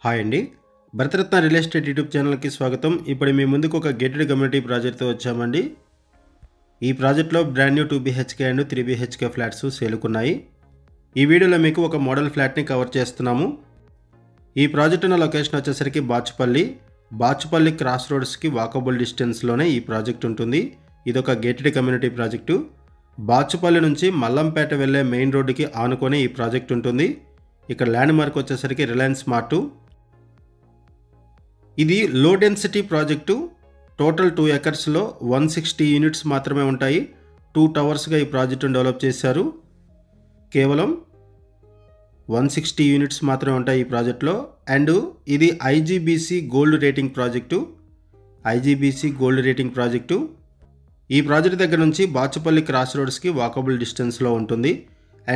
Hi అండి. Bharat Ratna real estate YouTube ఛానల్కి స్వాగతం. ఇప్పుడు మీ ముందుకు ఒక గేటెడ్ కమ్యూనిటీ ప్రాజెక్ట్తో వచ్చామండి. ఈ ప్రాజెక్ట్లో brand new 2 BHK and 3 BHK flats సేలుకున్నాయి. ఈ వీడియోలో మీకు ఒక మోడల్ ఫ్లాట్ని కవర్ చేస్తున్నాము. ఈ ప్రాజెక్ట్ ఉన్న లొకేషన్ వచ్చేసరికి బాచుపల్లి క్రాస్ రోడ్స్కి వాకబుల్ డిస్టెన్స్లోనే ఈ ప్రాజెక్ట్ ఉంటుంది. ఇది ఒక గేటెడ్ కమ్యూనిటీ ప్రాజెక్టు. బాచుపల్లి నుంచి మల్లంపేట వెళ్ళే మెయిన్ రోడ్డుకి ఆనుకొని ఈ ప్రాజెక్ట్ ఉంటుంది. ఇక్కడ ల్యాండ్ మార్క్ వచ్చేసరికి రిలయన్స్ మార్ట్. ఇది low density project. Total 2 ఎకర్స్లో 160 units మాత్రమే ఉంటాయి. 2 టవర్స్గా ఈ ప్రాజెక్టును డెవలప్ చేశారు. కేవలం 160 యూనిట్స్ మాత్రమే ఉంటాయి ఈ ప్రాజెక్ట్లో. అండ్ ఇది IGBC గోల్డ్ రేటింగ్ ప్రాజెక్టు. ఈ ప్రాజెక్ట్ దగ్గర నుంచి బాచుపల్లి క్రాస్ రోడ్స్కి వాకబుల్ డిస్టెన్స్లో ఉంటుంది.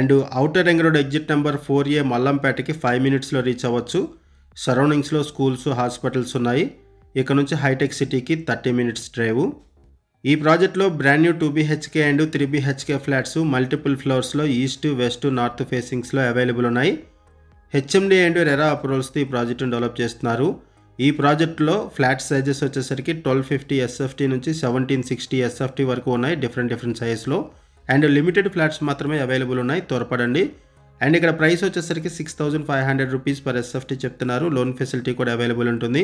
And outer ring road exit number 4A మల్లంపేటకి 5 మినిట్స్లో రీచ్ అవ్వచ్చు. సరౌండింగ్స్లో స్కూల్స్, హాస్పిటల్స్ ఉన్నాయి. ఇక్కడ నుంచి హైటెక్ సిటీకి 30 మినిట్స్ డ్రైవ్. ఈ ప్రాజెక్ట్లో brand new 2 BHK and 3 BHK flats multiple ఫ్లోర్స్లో ఈస్ట్, వెస్ట్, నార్త్ ఫేసింగ్స్లో అవైలబుల్ ఉన్నాయి. HMD అండ్ రెరా అప్రూవల్స్తో ఈ ప్రాజెక్టును డెవలప్ చేస్తున్నారు. ఈ ప్రాజెక్టులో ఫ్లాట్ సైజెస్ వచ్చేసరికి 1250 SFT నుంచి 1760 SFT వరకు ఉన్నాయి, డిఫరెంట్ సైజ్లో. అండ్ లిమిటెడ్ ఫ్లాట్స్ మాత్రమే అవైలబుల్ ఉన్నాయి, త్వరపడండి. అండ్ ఇక్కడ ప్రైస్ వచ్చేసరికి 6500 రూపీస్ పర్ SFT చెప్తున్నారు. లోన్ ఫెసిలిటీ కూడా అవైలబుల్ ఉంటుంది.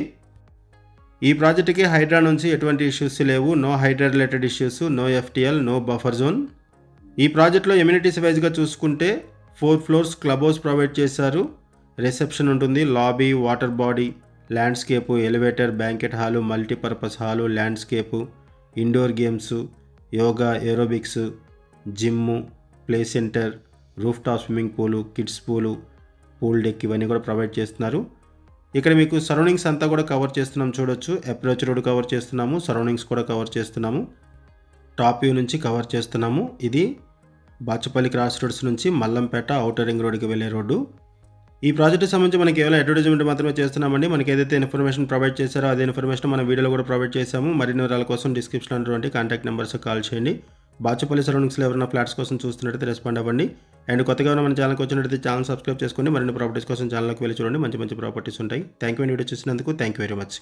ఈ ప్రాజెక్ట్కి హైడ్రా నుంచి ఎటువంటి ఇష్యూస్ లేవు. No Hydraa related issues, no FTL, no buffer zone. ఈ ప్రాజెక్ట్లో ఎమ్యూనిటీస్ వైజ్గా చూసుకుంటే 4 ఫ్లోర్స్ క్లబ్ హౌస్ ప్రొవైడ్ చేశారు. రిసెప్షన్ ఉంటుంది, lobby, water body, landscape, elevator, banquet hall, multipurpose hall, landscape, indoor games, yoga, aerobics, gym, play centre, roof top swimming pool, kids pool deck ఇవన్నీ కూడా provide చేస్తున్నారు. ఇక్కడ మీకు సరౌండింగ్స్ అంతా కూడా కవర్ చేస్తున్నాం చూడొచ్చు. అప్రోచ్ రోడ్ కవర్ చేస్తున్నాము, సరౌండింగ్స్ కూడా కవర్ చేస్తున్నాము, టాప్ వ్యూ నుంచి కవర్ చేస్తున్నాము. ఇది బాచుపల్లి క్రాస్ రోడ్స్ నుంచి మల్లంపేట ఔటర్ రింగ్ రోడ్కి వెళ్ళే రోడ్డు. ఈ ప్రాజెక్ట్కి సంబంధించి మనకి కేవలం అడ్వర్టైజ్మెంట్ మాత్రమే చేస్తున్నామండి. మనకి ఏదైతే ఇన్ఫర్మేషన్ ప్రొవైడ్ చేశారో అదే ఇన్ఫర్మేషన్ మన వీడియోలో కూడా ప్రొవైడ్ చేశాము. మరిన్ని వివరాల కోసం డిస్క్రిప్షన్లో ఉన్నటువంటి కాంటాక్ట్ నెంబర్స్ కాల్ చేయండి. బాచుపల్లి సరౌండింగ్స్లో ఎవరైనా ఫ్లాట్స్ కోసం చూస్తున్నట్టయితే రెస్పాండ్ అవ్వండి. అండ్ కొత్తగా మన ఛానల్కి వచ్చినట్టయితే ఛానల్ సబ్స్క్రైబ్ చేసుకోండి. మరిన్ని ప్రాపర్టీస్ కోసం ఛానల్కి వెళ్ళి చూడండి, మంచి ప్రాపర్టీస్ ఉంటాయి. థ్యాంక్ యూ వీడియో చూసినందుకు. Thank you very much.